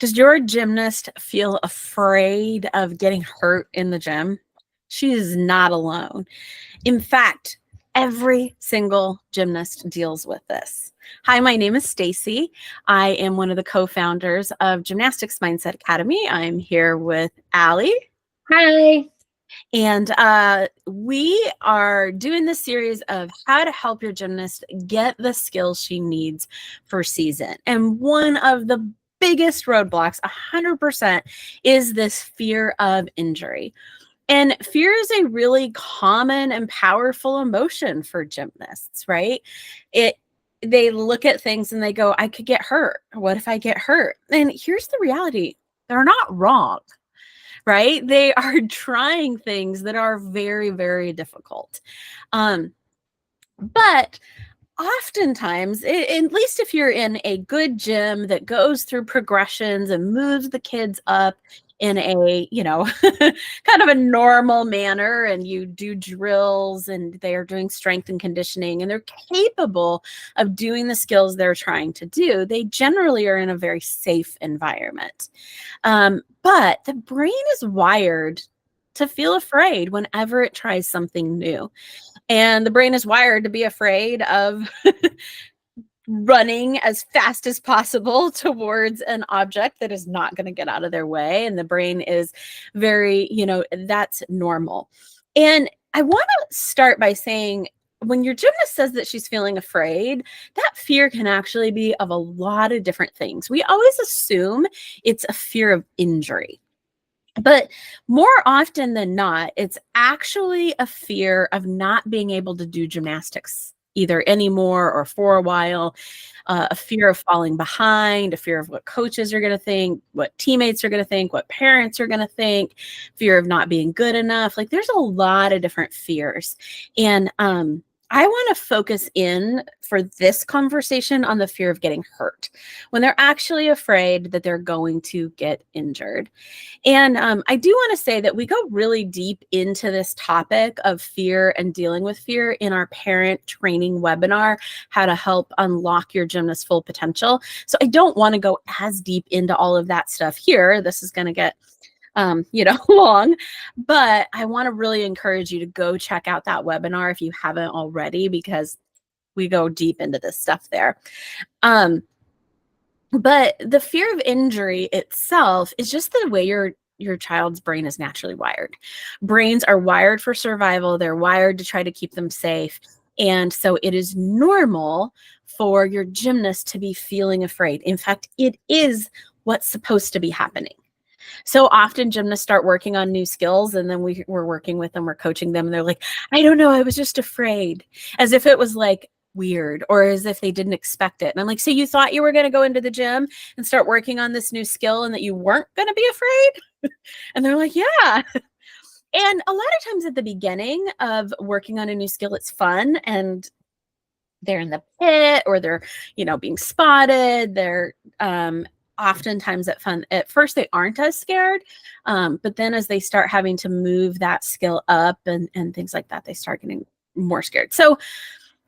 Does your gymnast feel afraid of getting hurt in the gym? She is not alone. In fact, every single gymnast deals with this. Hi, my name is Stacy. I am one of the co-founders of Gymnastics Mindset Academy. I'm here with Allie. Hi. And we are doing this series of how to help your gymnast get the skills she needs for season. And one of the biggest roadblocks, 100%, is this fear of injury. And fear is a really common and powerful emotion for gymnasts, right? They look at things and they go, I could get hurt. What if I get hurt? And here's the reality. They're not wrong, right? They are trying things that are very, very difficult. But oftentimes, at least if you're in a good gym that goes through progressions and moves the kids up in a, kind of a normal manner, and you do drills and they are doing strength and conditioning and they're capable of doing the skills they're trying to do, they generally are in a very safe environment. But the brain is wired to feel afraid whenever it tries something new. And the brain is wired to be afraid of running as fast as possible towards an object that is not going to get out of their way. And the brain is very, that's normal. And I want to start by saying, when your gymnast says that she's feeling afraid, that fear can actually be of a lot of different things. We always assume it's a fear of injury. But more often than not, it's actually a fear of not being able to do gymnastics either anymore or for a while, a fear of falling behind, a fear of what coaches are going to think, what teammates are going to think, what parents are going to think, fear of not being good enough. Like, there's a lot of different fears. And I want to focus in for this conversation on the fear of getting hurt, when they're actually afraid that they're going to get injured. And I do want to say that we go really deep into this topic of fear and dealing with fear in our parent training webinar, How to Help Unlock Your Gymnast's Full Potential. So I don't want to go as deep into all of that stuff here. This is going to get long, but I want to really encourage you to go check out that webinar if you haven't already, because we go deep into this stuff there. But the fear of injury itself is just the way your child's brain is naturally wired. Brains are wired for survival. They're wired to try to keep them safe. And so it is normal for your gymnast to be feeling afraid. In fact, it is what's supposed to be happening. So often gymnasts start working on new skills, and then we're working with them, we're coaching them, and they're like, I don't know, I was just afraid, as if it was like weird or as if they didn't expect it. And I'm like, so you thought you were going to go into the gym and start working on this new skill and that you weren't going to be afraid? And they're like, yeah. And a lot of times at the beginning of working on a new skill, it's fun, and they're in the pit, or they're, being spotted. They're, oftentimes at first they aren't as scared, but then as they start having to move that skill up and things like that, they start getting more scared. So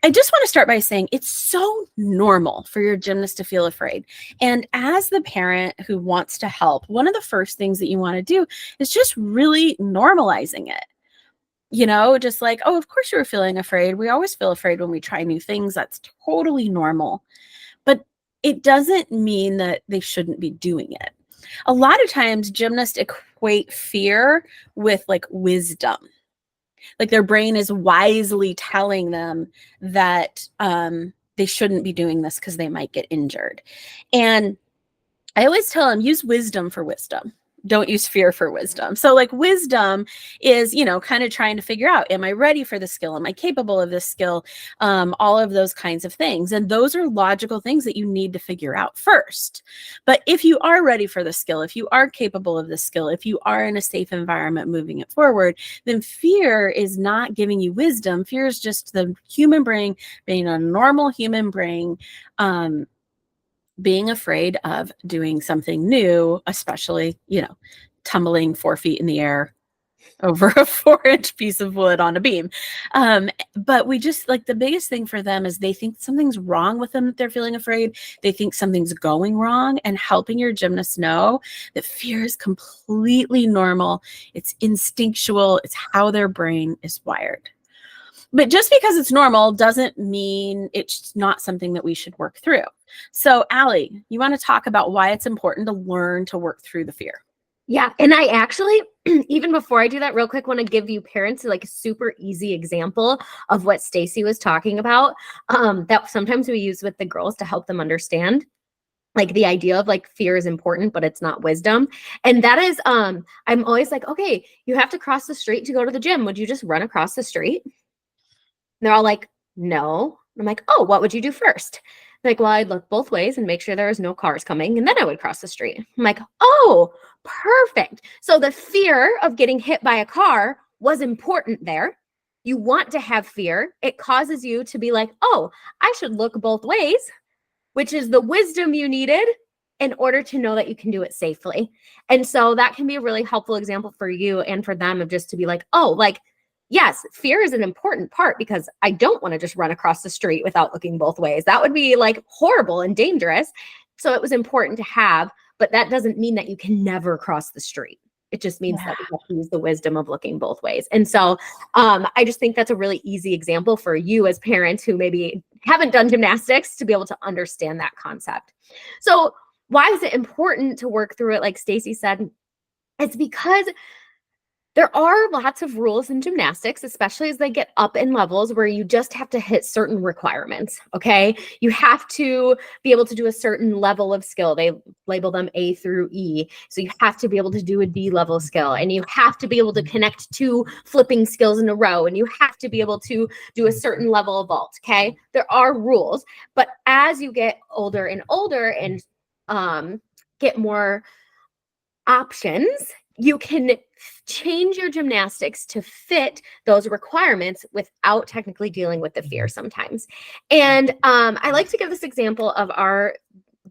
I just want to start by saying it's so normal for your gymnast to feel afraid. And as the parent who wants to help, one of the first things that you want to do is just really normalizing it. Just like, oh, of course you were feeling afraid. We always feel afraid when we try new things. That's totally normal. But it doesn't mean that they shouldn't be doing it. A lot of times gymnasts equate fear with like wisdom. Like their brain is wisely telling them that they shouldn't be doing this because they might get injured. And I always tell them, use wisdom for wisdom. Don't use fear for wisdom. So like wisdom is, kind of trying to figure out, am I ready for the skill? Am I capable of this skill? All of those kinds of things. And those are logical things that you need to figure out first. But if you are ready for the skill, if you are capable of the skill, if you are in a safe environment moving it forward, then fear is not giving you wisdom. Fear is just the human brain being a normal human brain, being afraid of doing something new, especially, tumbling 4 feet in the air over a 4-inch piece of wood on a beam. But we just like the biggest thing for them is they think something's wrong with them, that they're feeling afraid. They think something's going wrong, and helping your gymnast know that fear is completely normal. It's instinctual. It's how their brain is wired. But just because it's normal doesn't mean it's not something that we should work through. So, Allie, you want to talk about why it's important to learn to work through the fear? Yeah. And I actually, even before I do that, real quick, want to give you parents like a super easy example of what Stacy was talking about, that sometimes we use with the girls to help them understand like the idea of like fear is important, but it's not wisdom. And that is, I'm always like, okay, you have to cross the street to go to the gym. Would you just run across the street? And they're all like, no. I'm like, oh, what would you do first? Like, well, I'd look both ways and make sure there was no cars coming, and then I would cross the street. I'm like, oh, perfect. So the fear of getting hit by a car was important there. You want to have fear. It causes you to be like, oh, I should look both ways, which is the wisdom you needed in order to know that you can do it safely. And so that can be a really helpful example for you and for them of just to be like, oh, like, yes, fear is an important part because I don't want to just run across the street without looking both ways. That would be like horrible and dangerous. So it was important to have, but that doesn't mean that you can never cross the street. It just means that we have to use the wisdom of looking both ways. And so I just think that's a really easy example for you as parents who maybe haven't done gymnastics to be able to understand that concept. So why is it important to work through it? Like Stacy said, it's because there are lots of rules in gymnastics, especially as they get up in levels where you just have to hit certain requirements, okay? You have to be able to do a certain level of skill. They label them A through E. So you have to be able to do a D level skill, and you have to be able to connect two flipping skills in a row, and you have to be able to do a certain level of vault, okay? There are rules, but as you get older and get more options, you can change your gymnastics to fit those requirements without technically dealing with the fear sometimes. And I like to give this example of our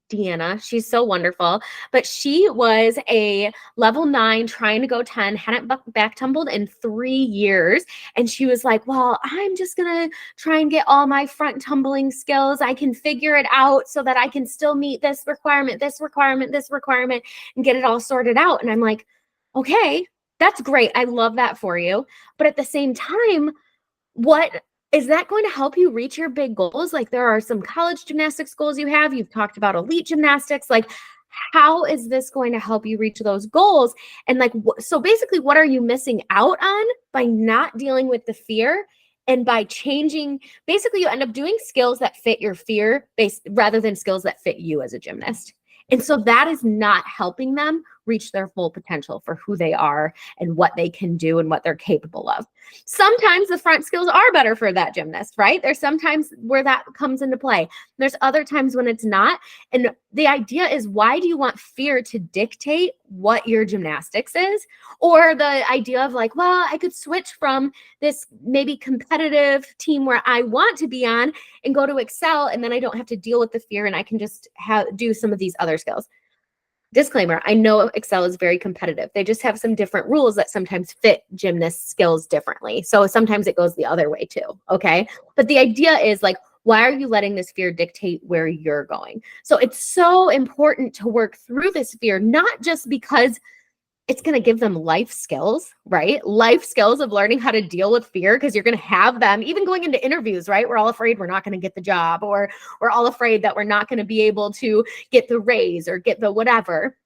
Deanna. She's so wonderful, but she was a level 9 trying to go 10, hadn't back tumbled in 3 years. And she was like, well, I'm just going to try and get all my front tumbling skills. I can figure it out so that I can still meet this requirement, this requirement, this requirement, and get it all sorted out. And I'm like, okay, that's great. I love that for you. But at the same time, what is that going to help you reach your big goals? Like there are some college gymnastics goals you have. You've talked about elite gymnastics. Like how is this going to help you reach those goals? And like, so basically what are you missing out on by not dealing with the fear? And by changing, basically you end up doing skills that fit your fear based rather than skills that fit you as a gymnast. And so that is not helping them reach their full potential for who they are and what they can do and what they're capable of. Sometimes the front skills are better for that gymnast, right? There's sometimes where that comes into play. There's other times when it's not. And the idea is, why do you want fear to dictate what your gymnastics is? Or the idea of like, well, I could switch from this maybe competitive team where I want to be on and go to Excel, and then I don't have to deal with the fear and I can just do some of these other skills. Disclaimer, I know Excel is very competitive. They just have some different rules that sometimes fit gymnast skills differently. So sometimes it goes the other way too, okay? But the idea is like, why are you letting this fear dictate where you're going? So it's so important to work through this fear, not just because it's going to give them life skills, right? Life skills of learning how to deal with fear, because you're going to have them even going into interviews, right? We're all afraid we're not going to get the job, or we're all afraid that we're not going to be able to get the raise or get the whatever.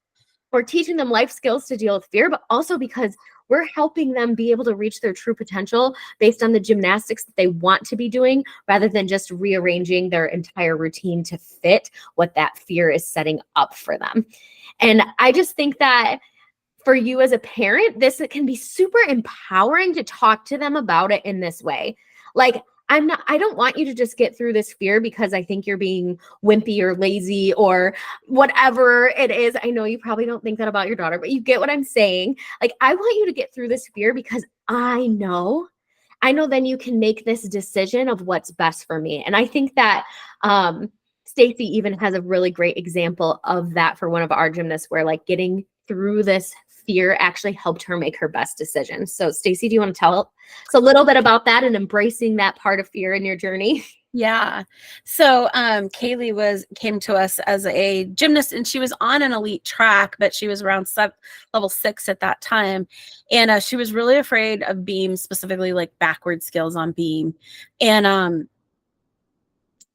We're teaching them life skills to deal with fear, but also because we're helping them be able to reach their true potential based on the gymnastics that they want to be doing, rather than just rearranging their entire routine to fit what that fear is setting up for them. And I just think that for you as a parent, it can be super empowering to talk to them about it in this way. Like, I don't want you to just get through this fear because I think you're being wimpy or lazy or whatever it is. I know you probably don't think that about your daughter, but you get what I'm saying. Like, I want you to get through this fear because I know then you can make this decision of what's best for me. And I think that Stacy even has a really great example of that for one of our gymnasts, where like getting through this fear actually helped her make her best decision. So Stacy, do you want to tell us a little bit about that and embracing that part of fear in your journey? Yeah. So Kaylee came to us as a gymnast, and she was on an elite track, but she was around level 6 at that time. And she was really afraid of beam, specifically like backward skills on beam. And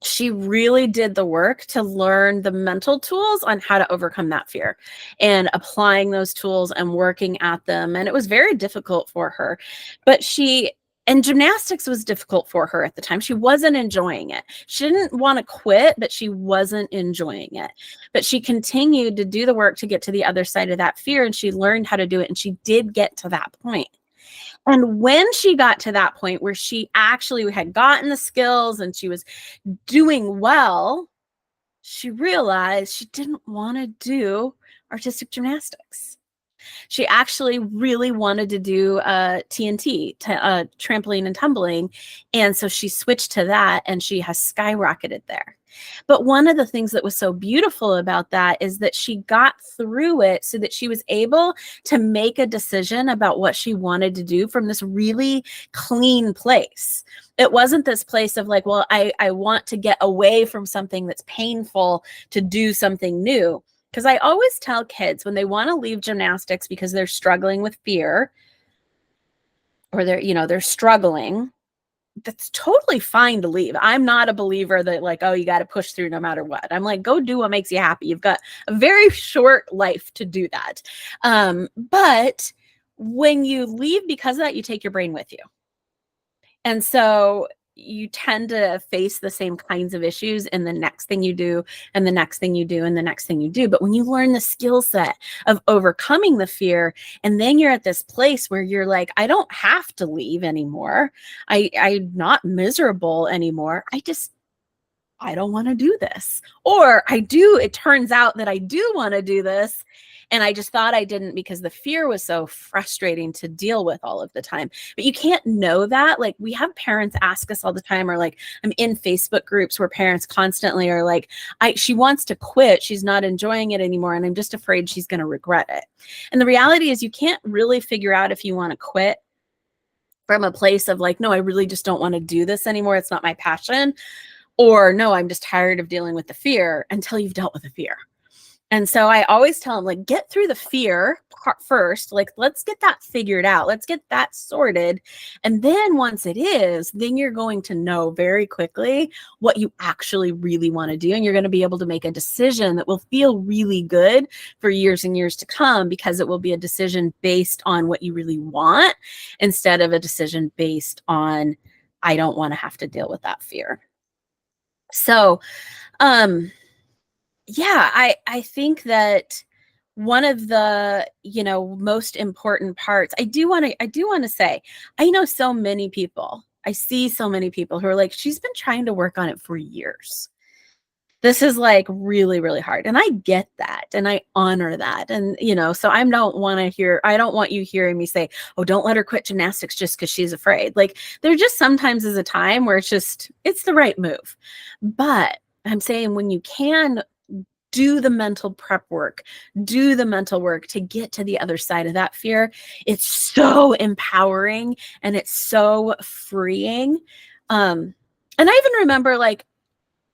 she really did the work to learn the mental tools on how to overcome that fear and applying those tools and working at them. And it was very difficult for her, but and gymnastics was difficult for her at the time. She wasn't enjoying it. She didn't want to quit, but she wasn't enjoying it. But she continued to do the work to get to the other side of that fear, and she learned how to do it. And she did get to that point. And when she got to that point where she actually had gotten the skills and she was doing well, she realized she didn't want to do artistic gymnastics. She actually really wanted to do TNT, trampoline and tumbling. And so she switched to that, and she has skyrocketed there. But one of the things that was so beautiful about that is that she got through it so that she was able to make a decision about what she wanted to do from this really clean place. It wasn't this place of like, well, I want to get away from something that's painful to do something new. Because I always tell kids when they want to leave gymnastics because they're struggling with fear or they're struggling, that's totally fine to leave. I'm not a believer that like, oh, you got to push through no matter what. I'm like, go do what makes you happy. You've got a very short life to do that. But when you leave because of that, you take your brain with you. And so you tend to face the same kinds of issues in the next thing you do and the next thing you do and the next thing you do. But when you learn the skill set of overcoming the fear, and then you're at this place where you're like, I don't have to leave anymore. I'm not miserable anymore. I don't want to do this. Or it turns out that I do want to do this. And I just thought I didn't because the fear was so frustrating to deal with all of the time. But you can't know that. Like we have parents ask us all the time, or like I'm in Facebook groups where parents constantly are like, she wants to quit. She's not enjoying it anymore. And I'm just afraid she's going to regret it. And the reality is you can't really figure out if you want to quit from a place of like, no, I really just don't want to do this anymore. It's not my passion. Or no, I'm just tired of dealing with the fear until you've dealt with the fear. And so I always tell them, like, get through the fear part first. Like, let's get that figured out. Let's get that sorted. And then once it is, then you're going to know very quickly what you actually really want to do. And you're going to be able to make a decision that will feel really good for years and years to come, because it will be a decision based on what you really want instead of a decision based on, I don't want to have to deal with that fear. So, yeah, I think that one of the, most important parts, I do want to say, I know so many people, I see so many people who are like, she's been trying to work on it for years. This is like really, really hard. And I get that. And I honor that. And, so I don't want you hearing me say, oh, don't let her quit gymnastics just because she's afraid. Like there just sometimes is a time where it's the right move. But I'm saying when you can do the mental prep work, do the mental work to get to the other side of that fear, it's so empowering and it's so freeing. And I even remember like,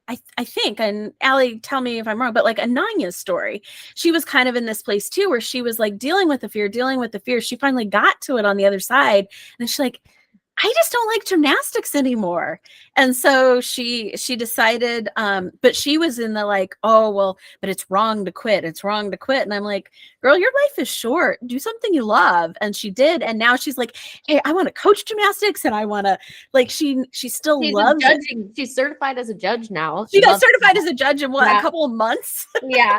I think, and Allie, tell me if I'm wrong, but like Ananya's story, she was kind of in this place too, where she was like dealing with the fear. She finally got to it on the other side. And she's like, I just don't like gymnastics anymore. And so she decided, but she was in the like, oh, well, but it's wrong to quit. It's wrong to quit. And I'm like, girl, your life is short. Do something you love. And she did. And now she's like, hey, I want to coach gymnastics. And I want to like, she still loves it. She's certified as a judge now. She got certified as a judge in a couple of months. Yeah.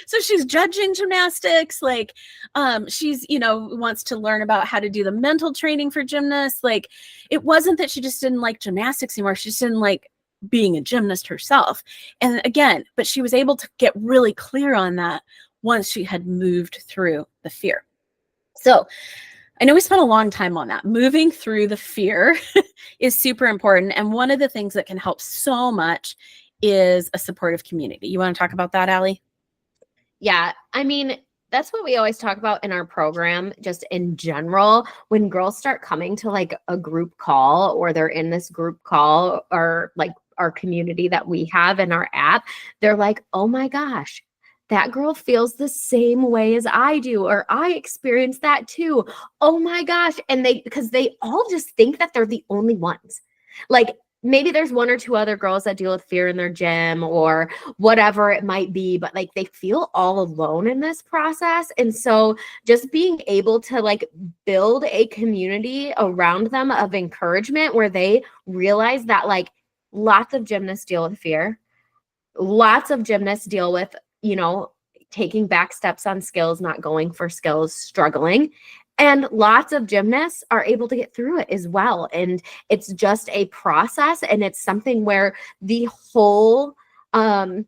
So she's judging gymnastics, like she's, wants to learn about how to do the mental training for gymnasts. Like it wasn't that she just didn't like gymnastics anymore. She just didn't like being a gymnast herself. And again, but she was able to get really clear on that once she had moved through the fear. So I know we spent a long time on that. Moving through the fear is super important. And one of the things that can help so much is a supportive community. You want to talk about that, Allie? Yeah. I mean, that's what we always talk about in our program, just in general. When girls start coming to like a group call, or they're in this group call, or like our community that we have in our app, they're like, oh my gosh, that girl feels the same way as I do, or I experience that too. Oh my gosh. And because they all just think that they're the only ones. Like, maybe there's one or two other girls that deal with fear in their gym or whatever it might be, but like they feel all alone in this process. And so just being able to like build a community around them of encouragement, where they realize that like lots of gymnasts deal with fear. Lots of gymnasts deal with, taking back steps on skills, not going for skills, struggling. And lots of gymnasts are able to get through it as well. And it's just a process, and it's something where the whole gym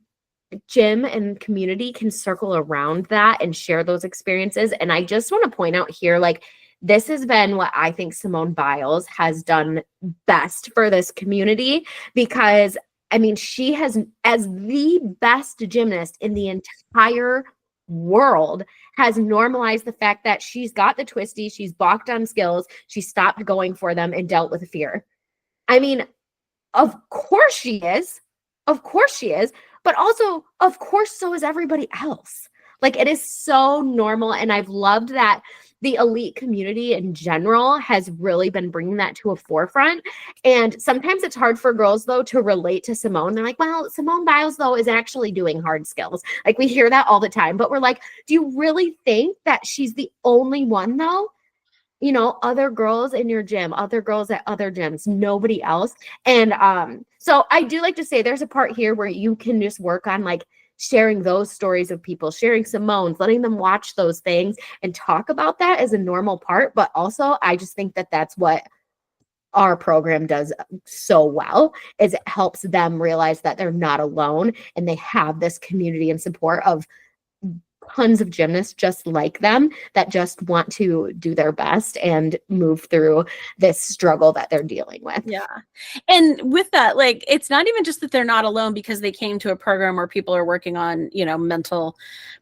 and community can circle around that and share those experiences. And I just want to point out here, like, this has been what I think Simone Biles has done best for this community, because I mean, she has, as the best gymnast in the entire world, has normalized the fact that she's got the twisties, she's balked on skills, she stopped going for them and dealt with fear. I mean, of course she is. Of course she is. But also, of course, so is everybody else. Like, it is so normal. And I've loved that the elite community in general has really been bringing that to a forefront. And sometimes it's hard for girls, though, to relate to Simone. They're like, well, Simone Biles, though, is actually doing hard skills. Like, we hear that all the time. But we're like, do you really think that she's the only one, though? Other girls in your gym, other girls at other gyms, nobody else. And so I do like to say there's a part here where you can just work on like sharing those stories of people, sharing Simone's, letting them watch those things and talk about that as a normal part. But also, I just think that that's what our program does so well, is it helps them realize that they're not alone, and they have this community and support of tons of gymnasts just like them that just want to do their best and move through this struggle that they're dealing with. Yeah. And with that, like, it's not even just that they're not alone because they came to a program where people are working on, mental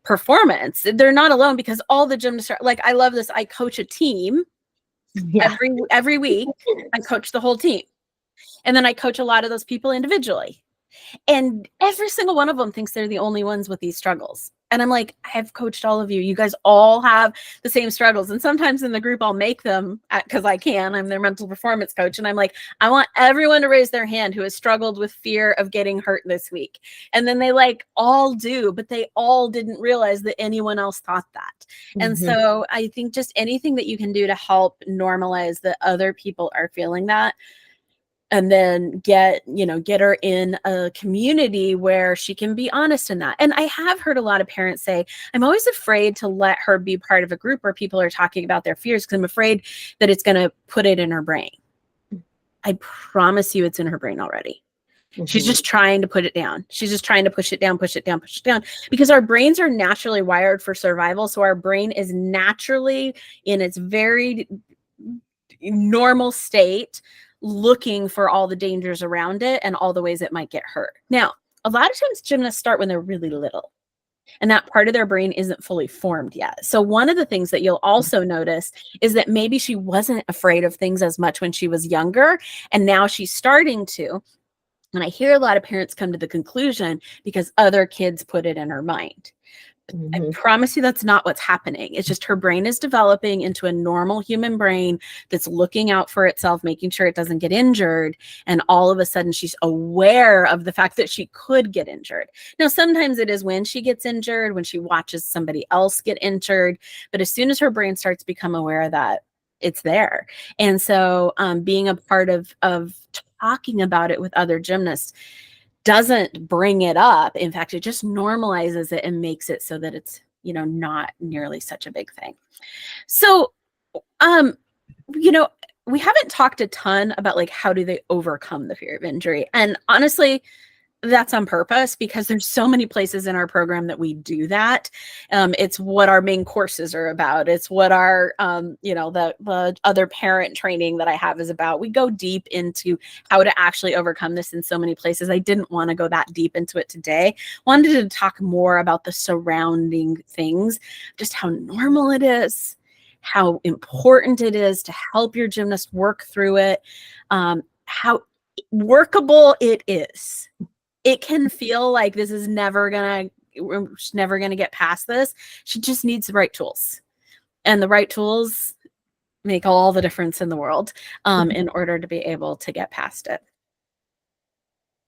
performance. They're not alone because all the gymnasts are like, I love this. I coach a team every week. I coach the whole team. And then I coach a lot of those people individually. And every single one of them thinks they're the only ones with these struggles. And I'm like, I have coached all of you. You guys all have the same struggles. And sometimes in the group, I'll make them, because I can. I'm their mental performance coach. And I'm like, I want everyone to raise their hand who has struggled with fear of getting hurt this week. And then they like all do, but they all didn't realize that anyone else thought that. Mm-hmm. And so I think just anything that you can do to help normalize that other people are feeling that. And then get her in a community where she can be honest in that. And I have heard a lot of parents say, I'm always afraid to let her be part of a group where people are talking about their fears because I'm afraid that it's going to put it in her brain. I promise you it's in her brain already. Mm-hmm. She's just trying to put it down. She's just trying to push it down, because our brains are naturally wired for survival. So our brain is naturally in its very normal state, looking for all the dangers around it and all the ways it might get hurt. Now, a lot of times gymnasts start when they're really little, and that part of their brain isn't fully formed yet. So one of the things that you'll also notice is that maybe she wasn't afraid of things as much when she was younger, and now she's starting to. And I hear a lot of parents come to the conclusion because other kids put it in her mind. Mm-hmm. I promise you that's not what's happening. It's just her brain is developing into a normal human brain that's looking out for itself, making sure it doesn't get injured. And all of a sudden she's aware of the fact that she could get injured. Now, sometimes it is when she gets injured, when she watches somebody else get injured. But as soon as her brain starts to become aware of that, it's there. And so being a part of talking about it with other gymnasts doesn't bring it up. In fact, it just normalizes it and makes it so that it's, not nearly such a big thing. So, we haven't talked a ton about like, how do they overcome the fear of injury? And honestly, that's on purpose because there's so many places in our program that we do that. It's what our main courses are about. It's what our, the other parent training that I have is about. We go deep into how to actually overcome this in so many places. I didn't want to go that deep into it today. Wanted to talk more about the surrounding things, just how normal it is, how important it is to help your gymnast work through it, how workable it is. It can feel like we're never gonna get past this. She just needs the right tools, and the right tools make all the difference in the world in order to be able to get past it.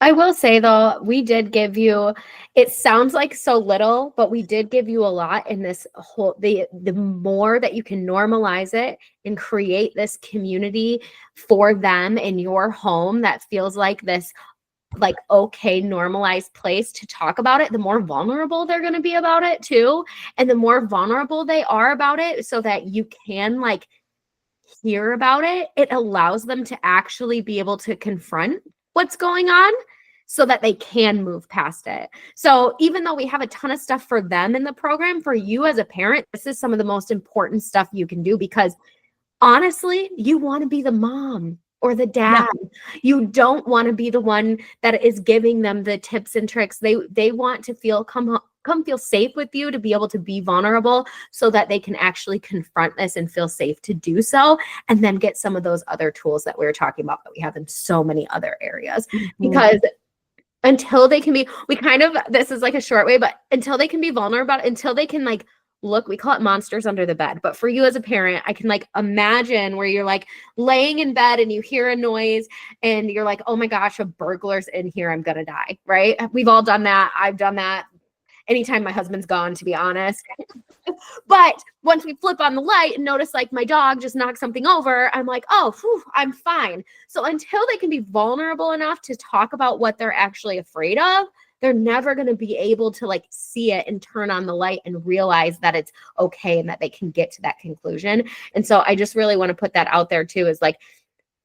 I will say though, we did give you, it sounds like so little, but we did give you a lot in this whole, the more that you can normalize it and create this community for them in your home that feels like this, like, okay, normalized place to talk about it, the more vulnerable they're going to be about it too. And the more vulnerable they are about it so that you can like hear about it, it allows them to actually be able to confront what's going on so that they can move past it. So even though we have a ton of stuff for them in the program, for you as a parent, this is some of the most important stuff you can do because honestly, you want to be the mom or the dad. Yeah. You don't want to be the one that is giving them the tips and tricks. They want to feel come feel safe with you, to be able to be vulnerable so that they can actually confront this and feel safe to do so, and then get some of those other tools that we were talking about that we have in so many other areas. Mm-hmm. Because until they can be, this is like a short way, but until they can be vulnerable, until they can like look, we call it monsters under the bed. But for you as a parent, I can like imagine where you're like laying in bed and you hear a noise and you're like, oh my gosh, a burglar's in here, I'm gonna die, right? We've all done that. I've done that anytime my husband's gone, to be honest. But once we flip on the light and notice like my dog just knocked something over, I'm like, oh, whew, I'm fine. So until they can be vulnerable enough to talk about what they're actually afraid of, they're never going to be able to like see it and turn on the light and realize that it's okay and that they can get to that conclusion. And so I just really want to put that out there too, is like,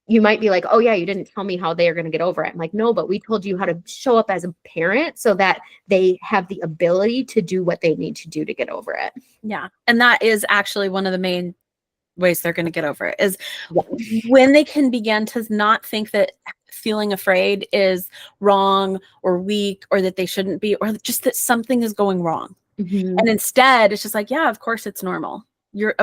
you might be like, oh yeah, you didn't tell me how they are going to get over it. I'm like, no, but we told you how to show up as a parent so that they have the ability to do what they need to do to get over it. Yeah. And that is actually one of the main ways they're going to get over it, is when they can begin to not think that feeling afraid is wrong or weak or that they shouldn't be, or just that something is going wrong. Mm-hmm. And instead it's just like, yeah, of course it's normal. You're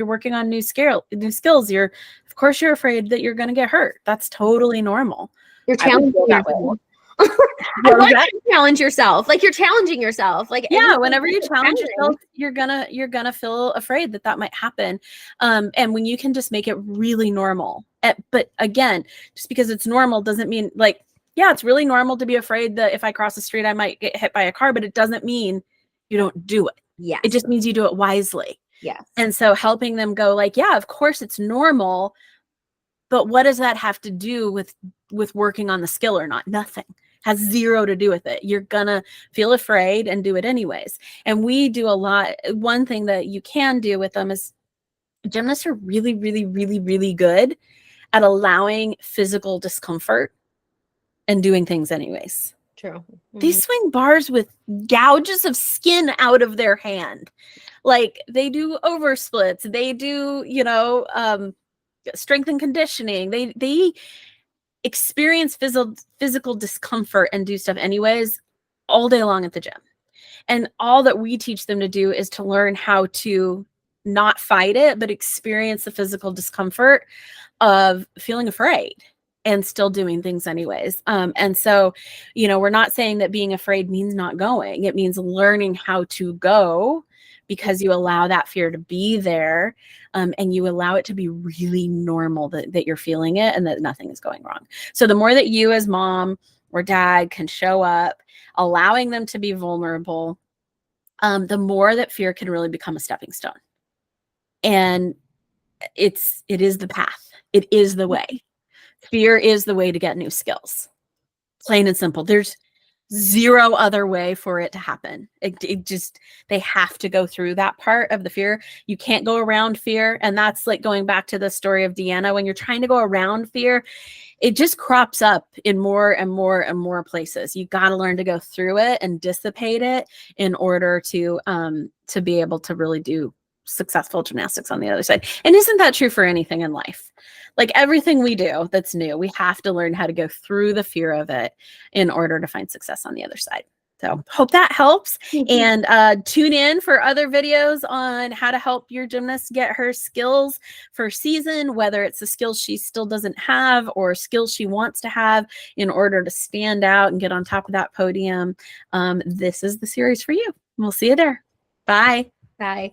working on new skills. Of course you're afraid that you're going to get hurt. That's totally normal. You're challenging that way. I like to challenge yourself. Like you're challenging yourself. Like, yeah, whenever you challenge yourself, you're gonna feel afraid that might happen. And when you can just make it really normal. But again, just because it's normal doesn't mean like, yeah, it's really normal to be afraid that if I cross the street, I might get hit by a car, but it doesn't mean you don't do it. Yeah. It just means you do it wisely. Yes. And so helping them go like, yeah, of course it's normal, but what does that have to do with working on the skill or not? Nothing. Has zero to do with it. You're gonna feel afraid and do it anyways. And we do a lot. One thing that you can do with them is gymnasts are really, really, really, really good at allowing physical discomfort and doing things anyways. True. Mm-hmm. They swing bars with gouges of skin out of their hand. Like they do oversplits. They do, strength and conditioning. They experience physical discomfort and do stuff anyways all day long at the gym. And all that we teach them to do is to learn how to not fight it, but experience the physical discomfort of feeling afraid and still doing things anyways. And so, we're not saying that being afraid means not going. It means learning how to go because you allow that fear to be there, and you allow it to be really normal that you're feeling it and that nothing is going wrong. So the more that you as mom or dad can show up, allowing them to be vulnerable, the more that fear can really become a stepping stone. And it is the path. It is the way. Fear is the way to get new skills. Plain and simple. zero other way for it to happen. It just, they have to go through that part of the fear. You can't go around fear. And that's like going back to the story of Deanna. When you're trying to go around fear, it just crops up in more and more and more places. You got to learn to go through it and dissipate it in order to be able to really do successful gymnastics on the other side. And isn't that true for anything in life? Like everything we do that's new, we have to learn how to go through the fear of it in order to find success on the other side. So hope that helps. And tune in for other videos on how to help your gymnast get her skills for season, whether it's the skills she still doesn't have or skills she wants to have in order to stand out and get on top of that podium. This is the series for you. We'll see you there. Bye. Bye.